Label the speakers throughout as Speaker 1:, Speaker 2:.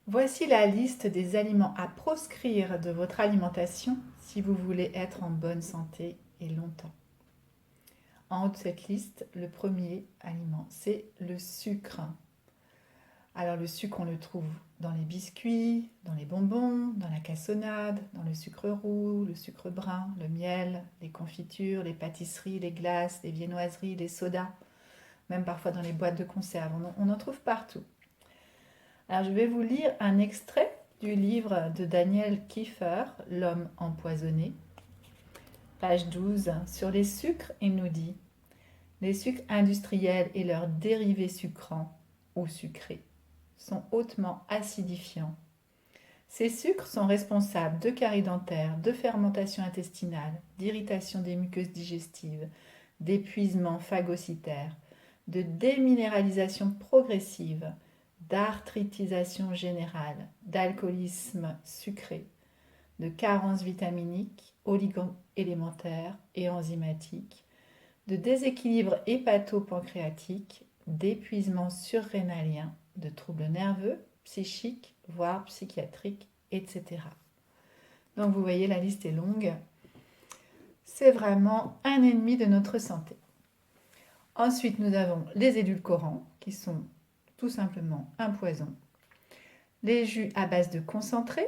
Speaker 1: Voici la liste des aliments à proscrire de votre alimentation si vous voulez être en bonne santé et longtemps. En haut de cette liste, le premier aliment, c'est le sucre. Alors le sucre, on le trouve dans les biscuits, dans les bonbons, dans la cassonade, dans le sucre roux, le sucre brun, le miel, les confitures, les pâtisseries, les glaces, les viennoiseries, les sodas, même parfois dans les boîtes de conserve. On en trouve partout. Alors je vais vous lire un extrait du livre de Daniel Kiefer, L'homme empoisonné. Page 12, sur les sucres, il nous dit: les sucres industriels et leurs dérivés sucrants ou sucrés sont hautement acidifiants. Ces sucres sont responsables de caries dentaires, de fermentation intestinale, d'irritation des muqueuses digestives, d'épuisement phagocytaire, de déminéralisation progressive, d'arthritisation générale, d'alcoolisme sucré, de carence vitaminique, oligo-élémentaire et enzymatique, de déséquilibre hépato-pancréatique, d'épuisement surrénalien, de troubles nerveux, psychiques, voire psychiatriques, etc. Donc vous voyez, la liste est longue. C'est vraiment un ennemi de notre santé. Ensuite, nous avons les édulcorants, qui sont tout simplement un poison. Les jus à base de concentré,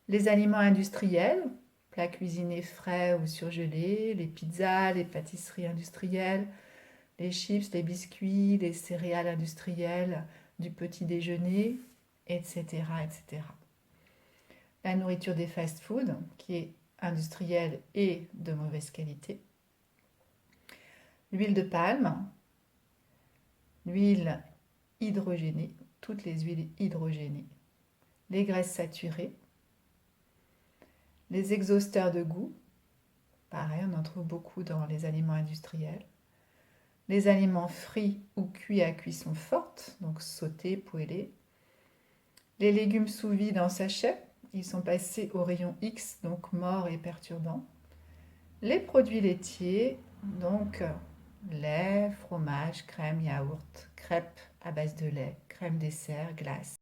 Speaker 1: les aliments industriels, plats cuisinés frais ou surgelés, les pizzas, les pâtisseries industrielles, les chips, les biscuits, les céréales industrielles du petit déjeuner, etc., etc. La nourriture des fast-foods, qui est industrielle et de mauvaise qualité. L'huile de palme, l'huile hydrogénée, toutes les huiles hydrogénées, les graisses saturées, les exhausteurs de goût, pareil, on en trouve beaucoup dans les aliments industriels, les aliments frits ou cuits à cuisson forte, donc sautés, poêlés, les légumes sous vide en sachet, ils sont passés au rayon X, donc morts et perturbants, les produits laitiers, donc lait, fromage, crème, yaourt, crêpes à base de lait, crème dessert, glace.